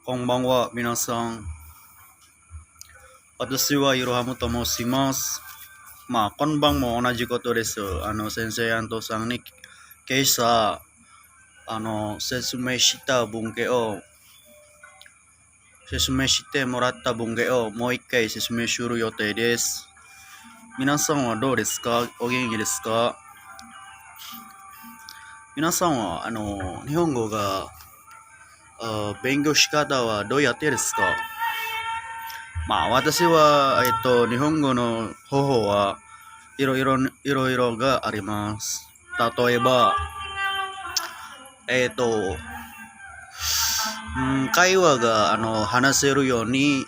こんばんは、皆さん。私はいろはむと申します。こんばんも同じことです。先生さんに今朝、説明した文献を、説明してもらった文献をもう一回説明する予定です。皆さんはどうですか？お元気ですか？皆さんは、日本語が、勉強し方はどうやってですか？私は、日本語の方法はいろいろがあります。例えば、会話が話せるように、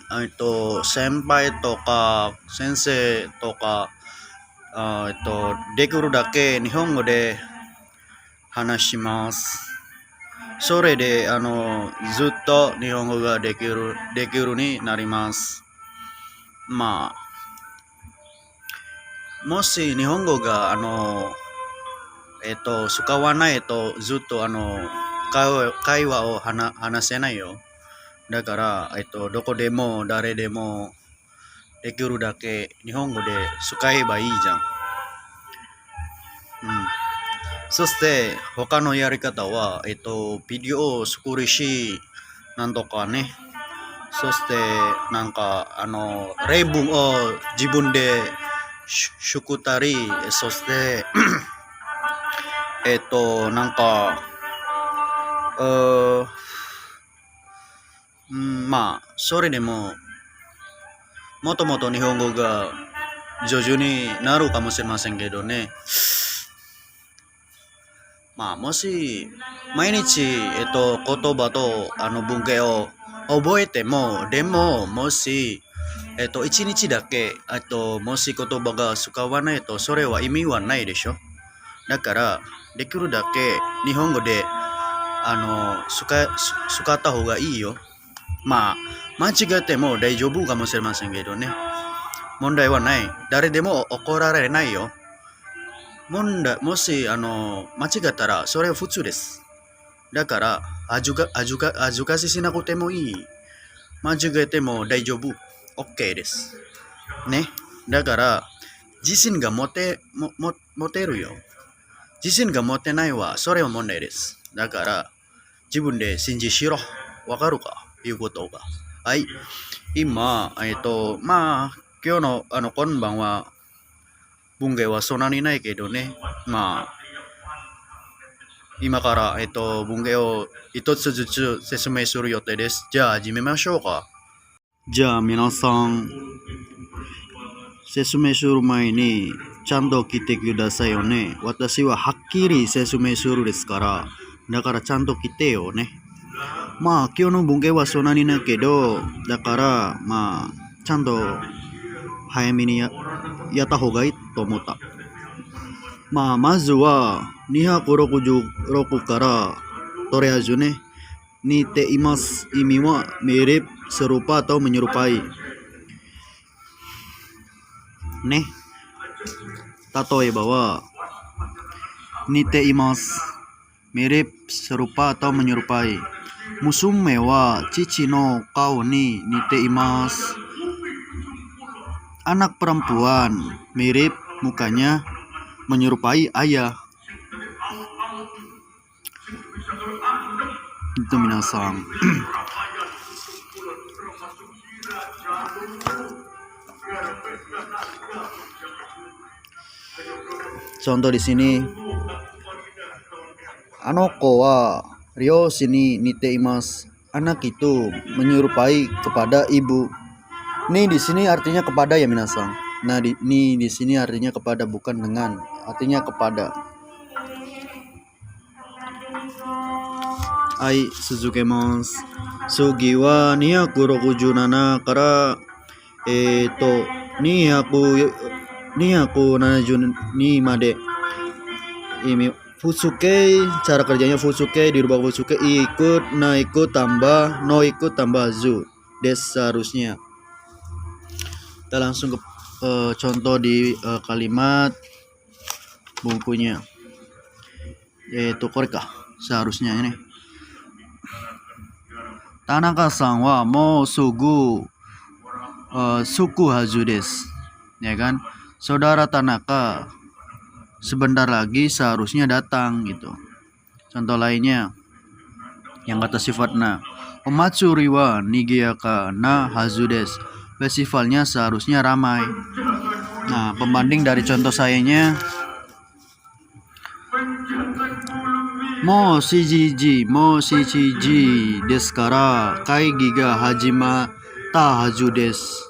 先輩とか先生とか、できるだけ日本語で話します。それで、ずっと日本語ができるになります。もし日本語が使わないとずっと会話を話せないよ。だから、どこでも誰でもできるだけ日本語で使えばいいじゃん。そして他のやり方は、ビデオを作るし、なんとかね。そして例文を自分で作ったり、そしてなんか、それでも、もともと日本語が上手になるかもしれませんけどね。もし、毎日、言葉と文献を覚えても、でも、もし、一日だけ、もし言葉が使わないと、それは意味はないでしょ。だから、できるだけ日本語で、使った方がいいよ。間違っても大丈夫かもしれませんけどね。問題はない。誰でも怒られないよ。もし、間違ったら、それは普通です。だから、恥ずかしなくてもいい。間違えても大丈夫。OK です。ね。だから、自信が持てるよ。自信が持てないは、それは問題です。だから、自分で信じしろ。わかるか？いうことが。はい。今、今日の、こんばんは、文芸はそんなにないけどね。今から、文芸を一つずつ説明する予定です。じゃあ始めましょうか。じゃあ皆さん、説明する前にちゃんと聞いてくださいよね。私ははっきり説明するですから、だからちゃんと聞いてよね。今日の文芸はそんなにないけど、だから、ちゃんと早めにやった方がいいと思った。まずは266からとりあえずね、似ています。意味はmirip, serupa atau menyerupai。ね。例えばは、似ています。mirip, serupa atau menyerupai。娘は父の顔に似ています。Anak perempuan mirip mukanya menyerupai ayah。Itu minasang. Contoh di sini, Anoko wa Ryoshi ni niteimasu. Anak itu menyerupai kepada ibu. Nih di sini artinya kepada ya minasang. Nah di sini artinya kepada, bukan dengan. Artinya kepada. Hai, suzukemonsu. Sugi wa 267から272まで。Ini fusuke, cara kerjanya fusuke dirubah fusuke ikut, na ikut tambah, no ikut tambah zu. Des seharusnya. Kita langsung ke contoh di kalimat bukunya. Yaitu koreka seharusnya ini. Tanaka-san wa mo sugu suku hazu desu. Ya kan? Saudara Tanaka sebentar lagi seharusnya datang gitu. Contoh lainnya yang kata sifatnya Omatsuri wa nigiyaka na hazu desu. Festivalnya seharusnya ramai. Nah, pembanding dari contoh sayanya mo shichiji desu kara kaigi ga hajimata hazu desu.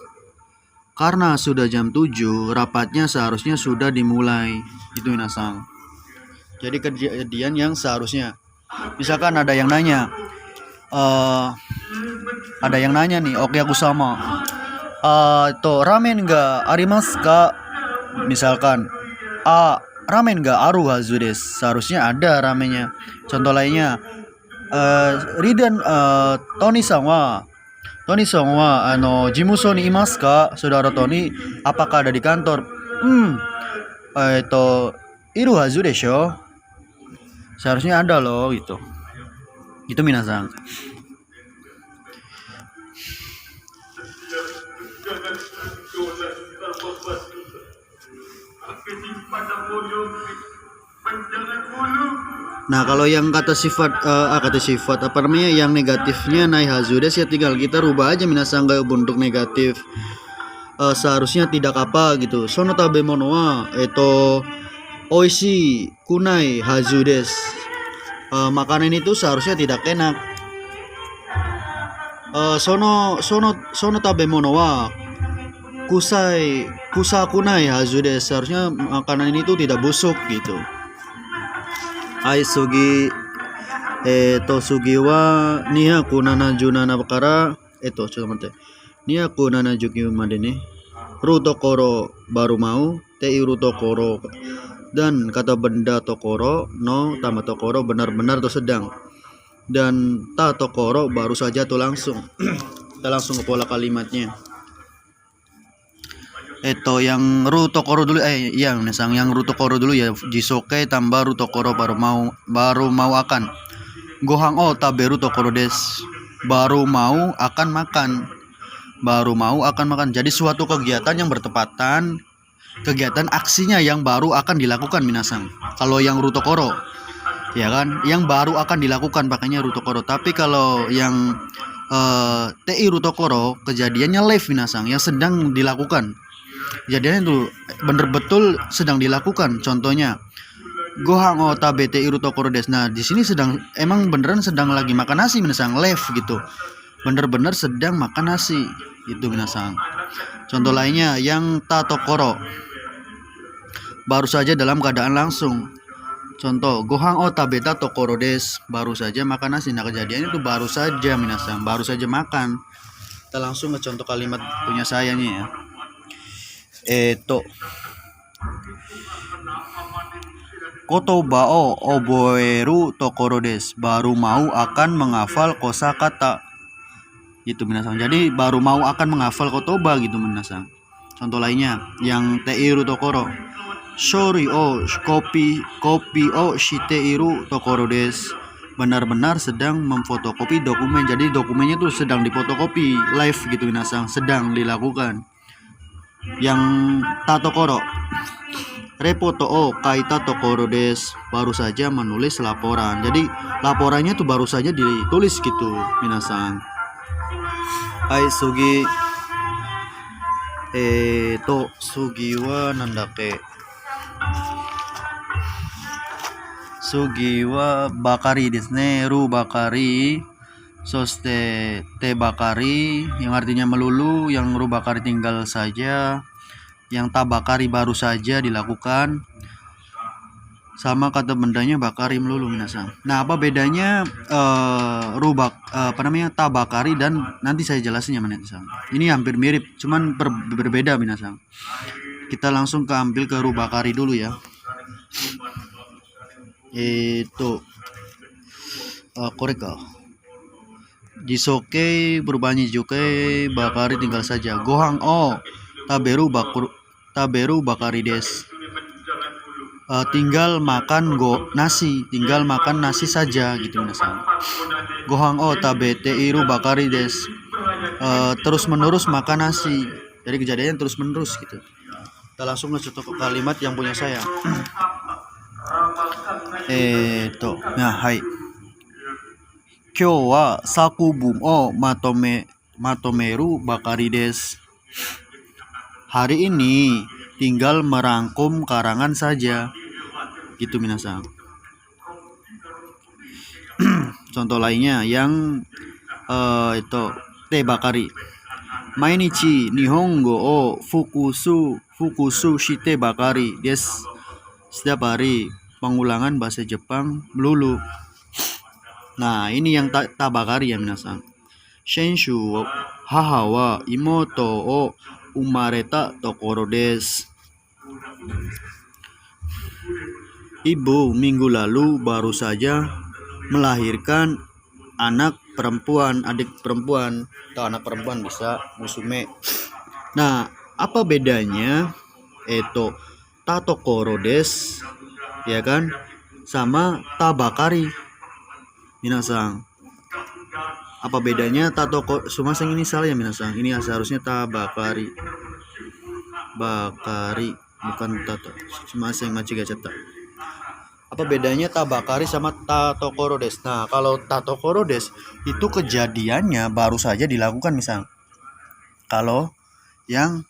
Karena sudah jam 7, rapatnya seharusnya sudah dimulai. Itu minasang. Jadi kejadian yang seharusnya. Misalkan ada yang nanya, nih, oke aku sama. To ramen ga arimasu ka? Misalkan, ramen ga aru hazu desu. Seharusnya ada ramennya. Contoh lainnya, Ridan Tony-san wa jimuso ni imasu ka? Saudara Tony, apakah ada di kantor? Iru hazu desho. Seharusnya ada loh gitu. Itu minasang. Nah, kalau yang kata sifat apa namanya yang negatifnya naik hazu desu ya tinggal kita rubah aja minasang gak bentuk negatif. Seharusnya tidak apa gitu. Sono tabemono wa oishi kunai hazu desu. Makanan itu seharusnya tidak enak. Sono tabemono wa kusakunai hazu desu. Seharusnya makanan ini tuh tidak busuk gitu. Sugi wa 277 からちょっと待って279までね ru tokoro baru mau teiru tokoro dan kata benda tokoro no tambah tokoro benar-benar atau sedang dan ta tokoro baru saja tuh langsung. Kita langsung ke pola kalimatnya. Yang ru tokoro dulu yang ru tokoro dulu ya. Jisoke tambah ru tokoro baru mau akan. Gohan o taberu tokoro desu. Baru mau akan makan. Jadi suatu kegiatan yang bertepatan, kegiatan aksinya yang baru akan dilakukan minasang. Kalau yang ru tokoro ya kan, yang baru akan dilakukan pakainya ru tokoro. Tapi kalau yang tei ru tokoro kejadiannya live minasang, yang sedang dilakukan. Kejadiannya itu bener betul sedang dilakukan. Contohnya gohan o tabete iru tokoro desu. Nah, di sini emang beneran sedang lagi makan nasi minasang, live gitu. Bener-bener sedang makan nasi itu minasang. Contoh lainnya yang ta tokoro baru saja dalam keadaan langsung. Contoh gohan o tabeta tokoro desu, baru saja makan nasi. Nah, kejadiannya itu baru saja minasang, baru saja makan. Kita langsung ke contoh kalimat punya saya nih ya. Kotoba o oboeru tokoro desu. Baru mau akan menghafal kosakata. Gitu minasang. Jadi baru mau akan menghafal kotoba gitu minasang. Contoh lainnya yang teiru tokoro. Shori o kopi o shiteiru tokoro desu. Benar-benar sedang memfotokopi dokumen. Jadi dokumennya tuh sedang difotokopi live gitu minasang, sedang dilakukan. Yang tatokoro repoto o kaita tokoro desu. Baru saja menulis laporan. Jadi laporannya tuh baru saja ditulis gitu minasang. Sugi sugi wa nandake sugi wa bakari desu ne. Ru bakari soste te bakari yang artinya melulu, yang ru bakari tinggal saja, yang ta bakari baru saja dilakukan. Sama kata bendanya bakari melulu minasang. Nah, apa bedanya ta bakari dan nanti saya jelasin ya minasang. Ini hampir mirip, cuman berbeda minasang. Kita langsung ambil ke ru bakari dulu ya. Koreka. Jisoke berbunyi juke, bakari tinggal saja. Gohan o taberu bakari desu. Tinggal makan nasi saja gitu minasang. Gohang o tabete iru bakari des. Terus menerus makan nasi. Jadi kejadiannya terus menerus gitu. Kita langsung ke contoh kalimat yang punya saya. Nah, hai. Kyou wa sakubun o matomeru bakari des. Hari ini tinggal merangkum karangan saja. Gitu minasang. Contoh lainnya yang te bakari. Mainichi nihongo o fukusu shite bakari des. Setiap hari pengulangan bahasa Jepang melulu. Nah, ini yang tabakari ya minasang. Shenshu haha wa imoto o umareta tokoro desu. Ibu minggu lalu baru saja melahirkan adik perempuan atau anak perempuan bisa musume. Nah, apa bedanya tatokoro desu ya kan sama tabakari minasang? Apa bedanya sumaseng ini salah ya minasang? Ini seharusnya tabakari bukan tato. Sumaseng maciga cata. Apa bedanya tabakari sama tatokoro des? Nah, kalau tatokoro des itu kejadiannya baru saja dilakukan misal. Kalau yang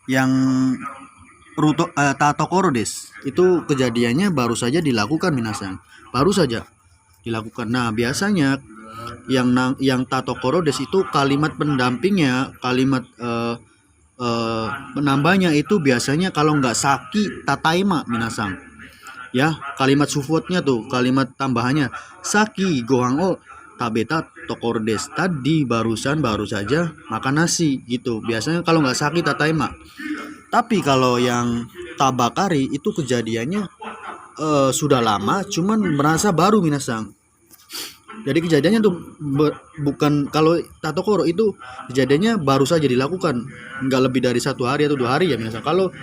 yang tatokoro des itu kejadiannya baru saja dilakukan minasang. Baru saja dilakukan. Nah, biasanya yang tatokoro des itu kalimat pendampingnya, kalimat penambahnya itu biasanya kalau nggak saki tataima minasang. Ya, kalimat support-nya tuh, kalimat tambahannya saki gohang o tabeta tokoro des. Tadi baru saja makan nasi gitu. Biasanya kalau nggak saki tataima. Tapi kalau yang tabakari itu kejadiannya sudah lama, cuman merasa baru minasang. Jadi kejadiannya tuh bukan, kalau tatokoro itu kejadiannya baru saja dilakukan, nggak lebih dari 1 hari atau 2 hari ya minasang. Kalau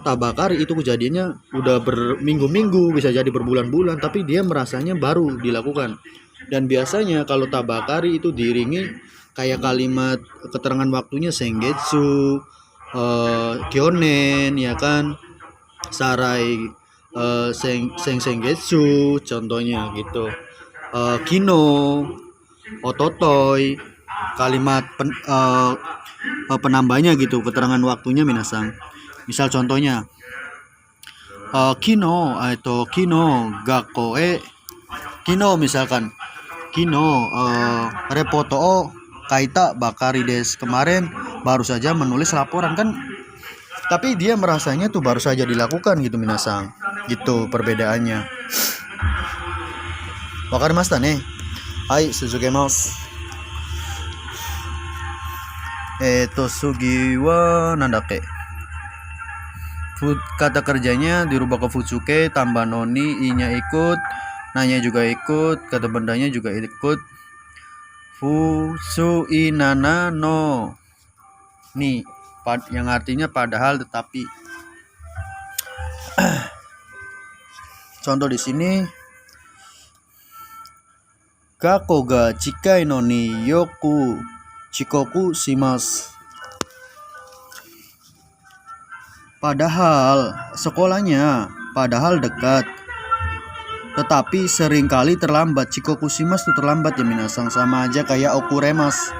tabakari itu kejadiannya udah berminggu-minggu, bisa jadi berbulan-bulan, tapi dia merasanya baru dilakukan. Dan biasanya kalau tabakari itu diiringi kayak kalimat keterangan waktunya sengetsu, kyonen ya kan, sarai sengetsu contohnya gitu, kino, ototoi, kalimat penambahnya gitu, keterangan waktunya minasang. Misal contohnya kino gakko kino misalkan repoto o kaita bakari des. Kemarin baru saja menulis laporan kan, tapi dia merasanya tuh baru saja dilakukan gitu minasang. Gitu perbedaannya. Wakarimashita ne? Hai, suzukemasu. Sugi wa nandake. Kata kerjanya dirubah ke futsuke, tambah noni, i-nya ikut, nanya juga ikut, kata bendanya juga ikut. Fusu inana no ni, yang artinya padahal tetapi. Contoh di sini, gakko ga chikai no ni yoku chikoku shimasu. Padahal sekolahnya dekat, tetapi seringkali terlambat. Chikoku shimasu itu terlambat ya minasang, sama aja kayak okuremas,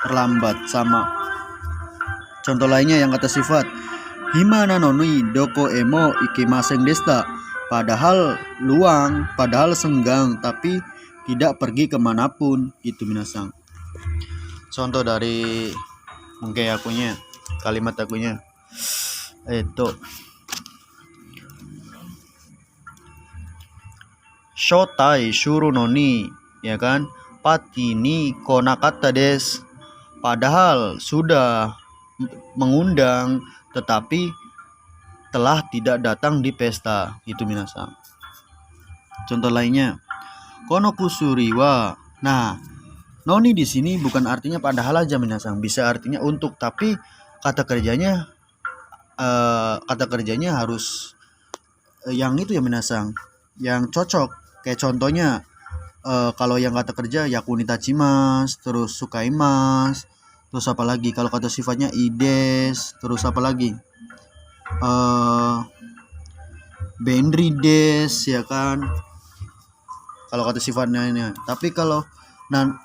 terlambat sama. Contoh lainnya yang kata sifat, himana no ni doko emo ikimasen desta. Padahal luang, padahal senggang, tapi tidak pergi kemanapun gitu minasang. Contoh dari mungkin akunya, kalimat akunya itu shotai shuru no ni ya kan, pati ni konakata des. Padahal sudah mengundang tetapi telah tidak datang di pesta itu minasang. Contoh lainnya, kono kusuri wa. Nah, noni di sini bukan artinya padahal aja minasang, bisa artinya untuk, tapi kata kerjanya harus yang itu ya minasang, yang cocok. Kayak contohnya kalau yang kata kerja yakuni tachimas, terus sukaimas, terus apa lagi? Kalau kata sifatnya ides, terus apa lagi? Benri des, ya kan? Kalau kata sifatnya ini. Tapi kalau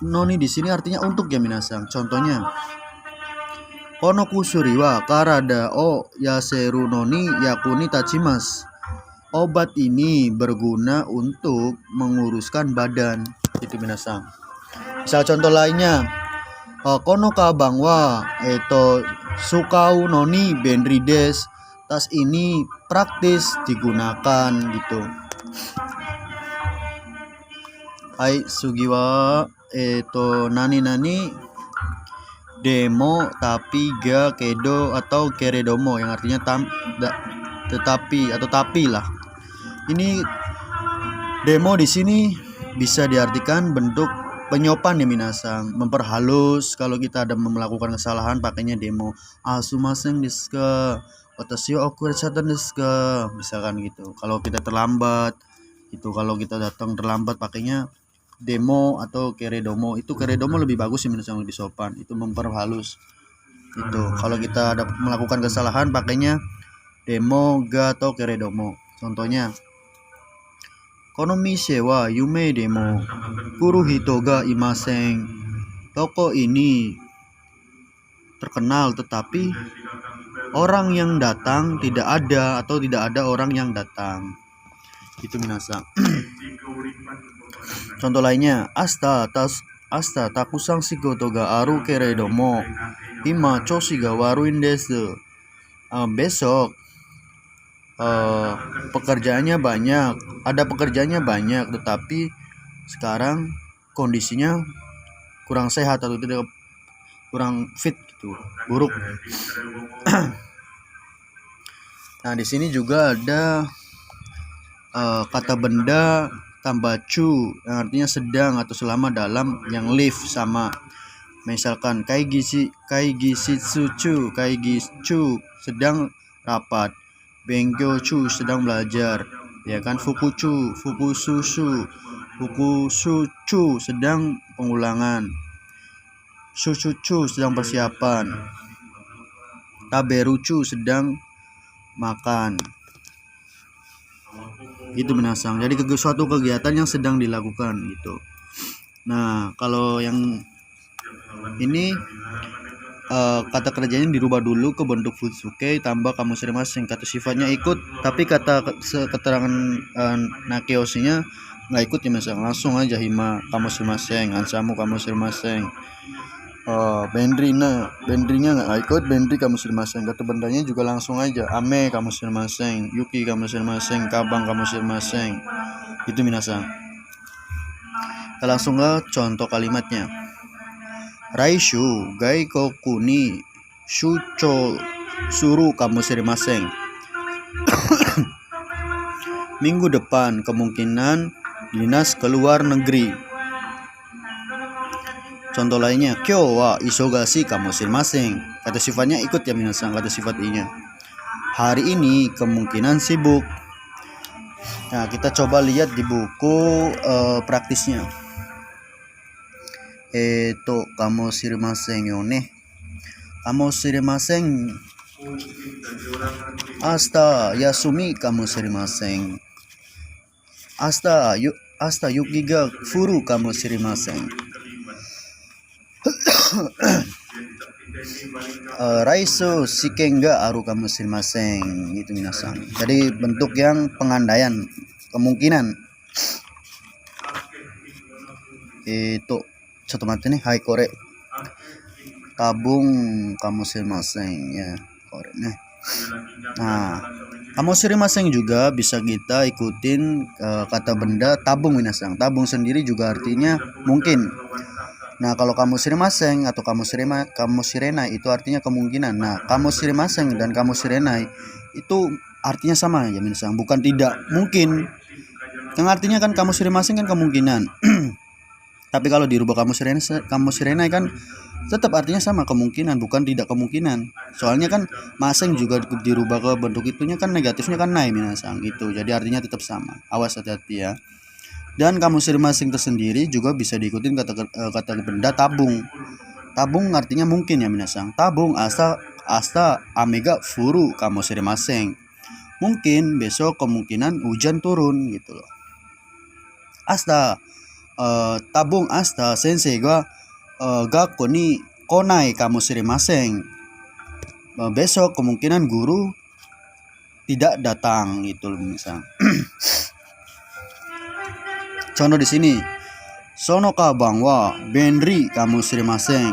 noni di sini artinya untuk ya minasang. Contohnya kono kusuri wa karada o yaseru noni yakuni tachimas. Obat ini berguna untuk menguruskan badan. Itu minasang. Misal contoh lainnya, kono kabang wa sukau noni benri des. Tas ini praktis digunakan gitu. Hai sugiwa nani demo tapi ga kedo atau keredomo yang artinya tetapi atau tapi lah. Ini demo di sini bisa diartikan bentuk penyopan ya minasang, memperhalus. Kalau kita ada melakukan kesalahan pakainya demo. Sumaseng desu ka, watashi wa okurechata desu ka, misalkan gitu. Kalau kita terlambat itu, kalau kita datang terlambat pakainya demo atau keredomo. Itu keredomo lebih bagus ya minasang, lebih sopan. Itu memperhalus. Itu kalau kita ada melakukan kesalahan pakainya demo ga atau keredomo. Contohnya kono mise wa yume demo kuru hito ga imasen. Toko ini terkenal tetapi orang yang datang tidak ada, atau tidak ada orang yang datang. Itu minasang. Contoh lainnya, asta takusang shigoto ga aru keredomo ima choshi ga waruin desu. Besok pekerjaannya banyak, ada pekerjaannya banyak, tetapi sekarang kondisinya kurang sehat atau tidak, kurang fit gitu, buruk. Nah di sini juga ada kata benda tambah cu yang artinya sedang atau selama dalam, yang live sama. Misalkan kaigisitsu sedang rapat, Bengkyo chu sedang belajar, ya kan? Fukuchu sedang pengulangan, Susuchu sedang persiapan, Taberuchu sedang makan. Itu minasang. Jadi suatu kegiatan yang sedang dilakukan gitu. Nah kalau yang ini kata kerjanya dirubah dulu ke bentuk futsuke tambah kamushimasen. Kata sifatnya ikut, tapi kata keterangan nakeoshinya nggak ikut ya misal, langsung aja hima kamushimasen, ansamu kamushimasen. Bendrinya nggak ikut, bendri kamushimasen. Kata bendanya juga langsung aja, ame kamushimasen, yuki kamushimasen, kabang kamushimasen. Itu minasang. Kita langsung ke contoh kalimatnya. Raishu gaikoku ni shucho suru kamushimasen. Minggu depan kemungkinan dinas ke luar negeri. Contoh lainnya, kyou wa isogashi kamushimasen. Kata sifatnya ikut ya minasang, kata sifat i-nya. Hari ini kemungkinan sibuk. Nah kita coba lihat di buku praktisnya. Kamushimasen yo ne. Kamushimasen. Asta yasumi kamushimasen. Asta yuki ga furu kamushimasen. Raisu shiken ga aru kamushimasen. Gitu minasang. Jadi bentuk yang pengandaian, kemungkinan. Hai kore tabung kamushimasen ya, kore nih. Nah kamushimasen juga bisa kita ikutin kata benda tabung minasang. Tabung sendiri juga artinya mungkin. Nah kalau kamushimasen atau kamushirenai itu artinya kemungkinan. Nah kamushimasen dan kamushirenai itu artinya sama ya minasang, bukan tidak mungkin. Yang artinya kan kamushimasen kan kemungkinan. Tapi kalau dirubah kamus renai kan tetap artinya sama, kemungkinan, bukan tidak kemungkinan. Soalnya kan maseng juga dirubah ke bentuk itunya kan negatifnya kan nai minasang gitu. Jadi artinya tetap sama. Awas, hati-hati ya. Dan kamus masing tersendiri juga bisa diikutin kata benda tabung. Tabung artinya mungkin ya minasang. Tabung asta amega furu kamus masing. Mungkin besok kemungkinan hujan turun gitu loh. Asta tabung asta sensei ga gakko ni konai kamoshirimasen. Besok kemungkinan guru tidak datang gitu loh misal. Contoh di sini. Sono kabang wa benri kamoshirimasen.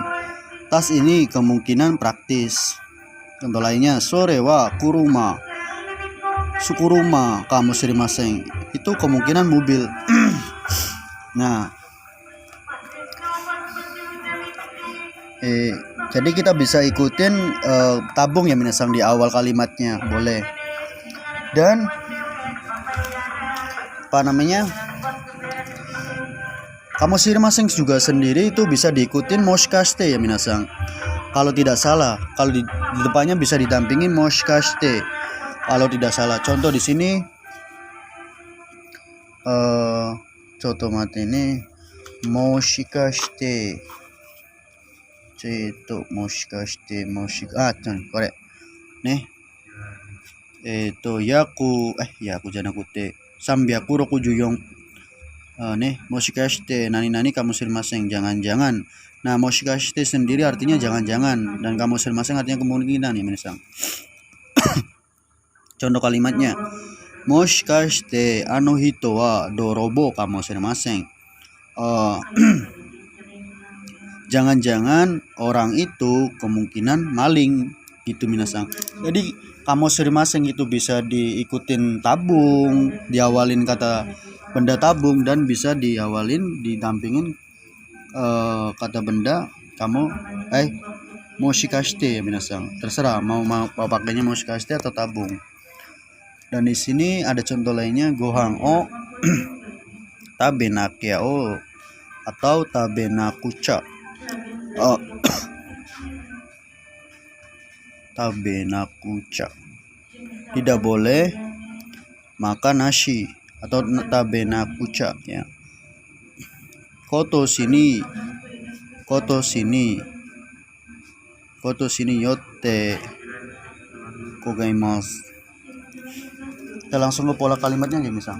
Tas ini kemungkinan praktis. Contoh lainnya, sore wa kuruma sukuruma kamoshirimasen. Itu kemungkinan mobil. Nah, jadi kita bisa ikutin tabung ya minasang di awal kalimatnya, boleh. Dan apa namanya, kamoshirimasen juga sendiri itu bisa diikutin moshikashite ya minasang. Kalau tidak salah, kalau di depannya bisa didampingin moshikashite. Kalau tidak salah, contoh di sini, contoh mati ini moshikashite. Moshikashiteこれねyakuじゃなくて364 moshikashite nani kamoshirimasen, jangan-jangan. Nah, moshikashite sendiri artinya jangan-jangan, dan kamoshirimasen artinya kemungkinan ya minasang. Contoh kalimatnya, moshikashite ano hito wa dorobo kamoshirimasen. Jangan-jangan orang itu kemungkinan maling gitu minasang. Jadi kamoshirimasen itu bisa diikutin tabung, diawalin kata benda tabung, dan bisa diawalin didampingin kata benda moshikashite ya minasang. Terserah mau pakainya moshikashite atau tabung. Dan di sini ada contoh lainnya, gohan o tabenakia o atau tabenakucha. Tabenakucha, tidak boleh makan nasi, atau tabenakucha ya. Koto sini yotte kogaimasu. Kita langsung ke pola kalimatnya aja misal.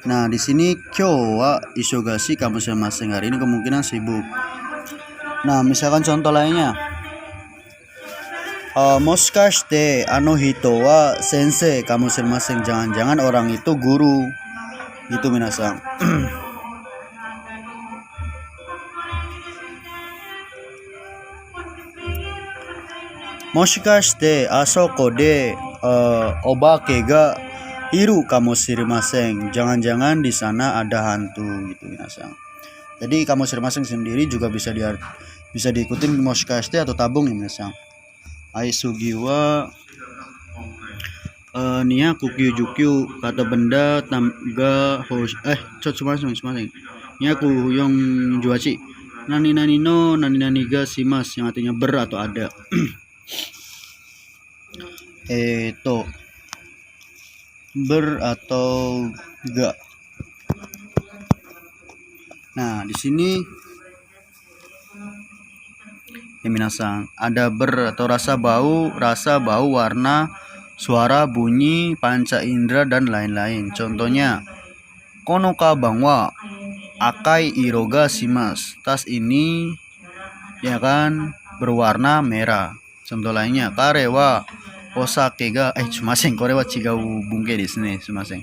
Nah, di sini kyo wa isogashi kamoshirimasen, hari ini kemungkinan sibuk. Nah, misalkan contoh lainnya, moshikashite ano hito wa sensei kamoshirimasen, jangan-jangan orang itu guru. Itu minasang. Moshikashite asoko de obake ga iru kamoshirimasen, jangan-jangan di sana ada hantu gitu minasang. Jadi kamoshirimasen sendiri juga bisa diikutin moshikashite atau tabung ya minasang. Aisugi wa nia kukyujukyu, kata benda tamga sumaseng nia kuyong juaci nani ga simas, yang artinya ber atau ada. Ber atau enggak. Nah, di sini ya minasang, ada ber atau rasa bau, warna, suara, bunyi, panca indera, dan lain-lain. Contohnya, kono kabang wa akai iroga shimas, tas ini ya kan berwarna merah. Contoh lainnya, kare wa osake ga sumaseng, kore wa chigau bunke desu ne, sumaseng.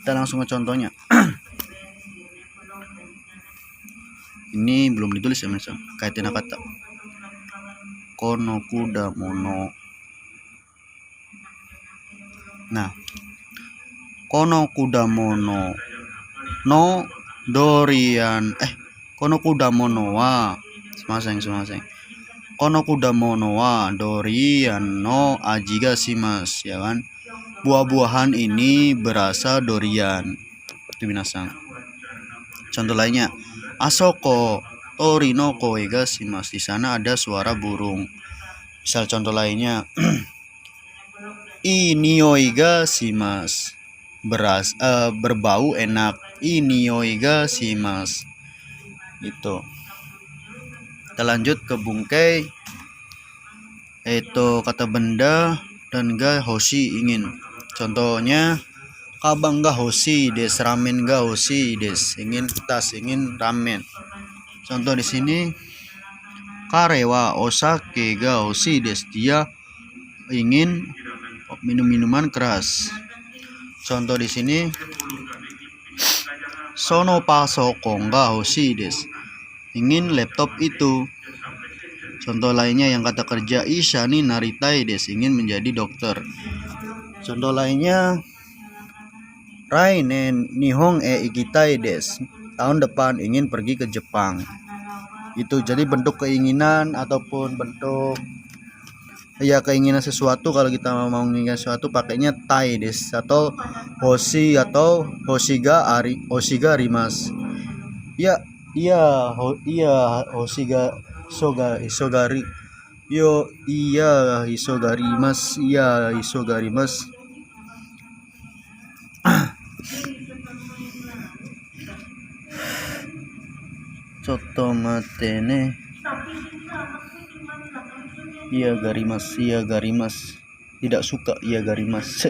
Kita langsung ke contohnya. Ini belum ditulis ya misal, kaitin kata kono kuda mono. Nah, kono kuda mono no dorian kono kuda mono wa sumaseng kono kuda mono wa dorian no ajiga shimas, ya kan, buah-buahan ini berasa dorian itu minasang. Contoh lainnya, asoko tori no koe ga shimasu. Di sana ada suara burung. Misal contoh lainnya, ii nioi ga shimasu. Berbau enak. Ii nioi ga shimasu. Itu. Kita lanjut ke bungkai. Itu kata benda dan ga hoshi ingin. Contohnya, kabang ga hoshi des, ramen ga hoshi des. Ingin tas, ingin ramen. Contoh di sini, kare wa osake ga hoshi des. Dia ingin minum minuman keras. Contoh di sini, sono pasokon ga hoshi des. Ingin laptop itu. Contoh lainnya yang kata kerja, isha ni naritai des. Ingin menjadi dokter. Contoh lainnya, rai ne nihon ikitai des. Tahun depan ingin pergi ke Jepang. Itu jadi bentuk keinginan ataupun bentuk keinginan sesuatu. Kalau kita mau menginginkan sesuatu pakainya tai des atau hoshi atau hoshiga rimas. Hoshiga isogari. Isogarimas. Isogarimas. Coto mate ne. Garimas. Tidak suka garimas.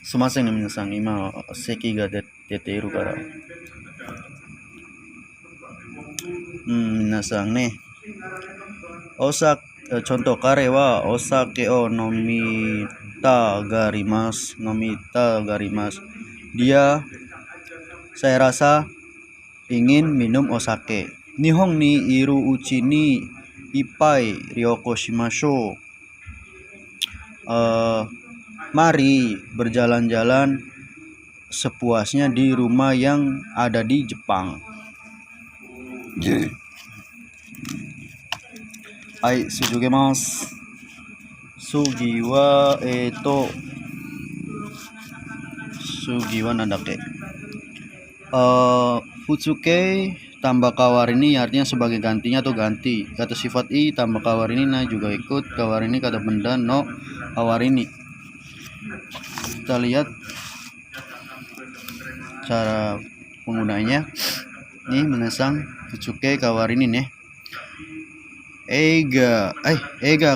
Sumasen ne minasan, ima seki ga deteiru kara. Minasan ne. Contoh kare wa osake o nomita garimas. Dia, saya rasa, ingin minum osake. Nihon ni iru uchi ni ippai ryoko shimashou. Mari berjalan-jalan sepuasnya di rumah yang ada di Jepang. Hai, sugemasu. Sugi wa nandake. Futsuke tambah kawarini artinya sebagai gantinya atau ganti. Kata sifat i tambah kawarini na juga ikut. Kawarini kata benda no kawarini. Kita lihat cara penggunanya. Nih menasang futsuke kawarini nih. Eiga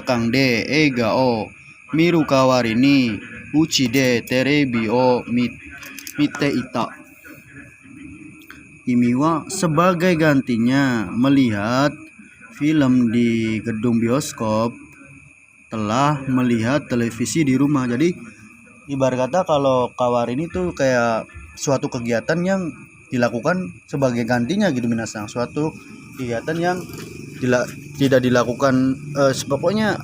kang de eiga o miru kawarini uchi de terebi o mite ita. Imiwa sebagai gantinya melihat film di gedung bioskop, telah melihat televisi di rumah. Jadi ibarat kata kalau kawarini tuh kayak suatu kegiatan yang dilakukan sebagai gantinya gitu minasang. Suatu kegiatan yang tidak dilakukan pokoknya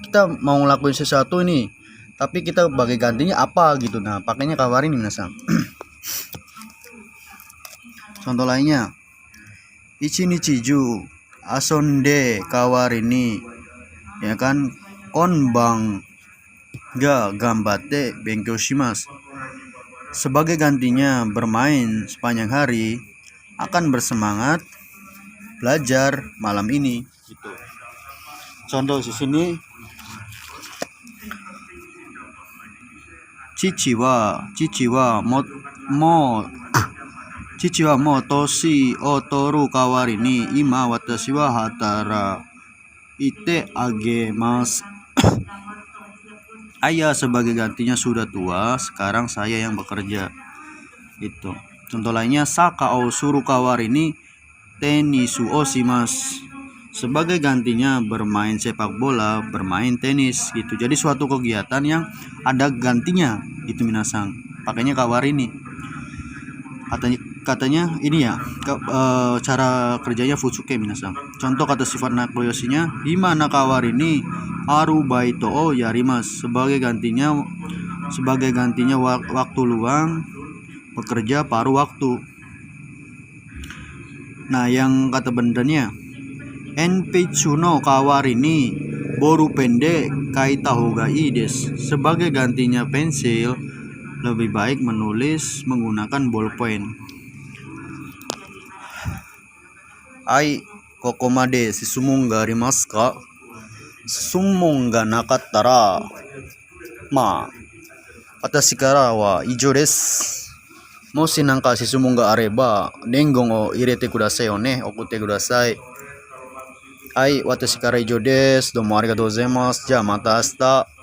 kita mau ngelakuin sesuatu ini tapi kita sebagai gantinya apa gitu. Nah, pakainya kawarini minasang. Contoh lainnya, ichinichiju asonde kawarini, ya kan, konbang ga gambatte benkyou shimasu. Sebagai gantinya bermain sepanjang hari, akan bersemangat belajar malam ini gitu. Contoh di sini, Chichi wa mo toshi o toru kawarini ima watashi wa hatara ite agemasu. Ayah sebagai gantinya sudah tua, sekarang saya yang bekerja. Itu. Contoh lainnya, Saka o suru kawarini tenisu o shimasu. Sebagai gantinya bermain sepak bola, bermain tenis gitu. Jadi suatu kegiatan yang ada gantinya itu minasang. Pakainya kawarini. Katanya ini ya, cara kerjanya futsuke minasang. Contoh kata sifat nakoyoshinya, hima nakawarini arubaito o yarimasu. Sebagai gantinya waktu luang, bekerja paruh waktu. Nah, yang kata bendanya, enpitsu no kawarini boru pendek kaita hoga ides. Sebagai gantinya pensil, lebih baik menulis menggunakan ballpoint. Ai, kokomade shishumon ga arimasu ka? Shishumon ga nakattara, watashi kara wa ijou desu. もしなんか質問があれば、伝言を入れてくださいよね。送ってください。はい、私から以上です。どうもありがとうございます。じゃあまた明日。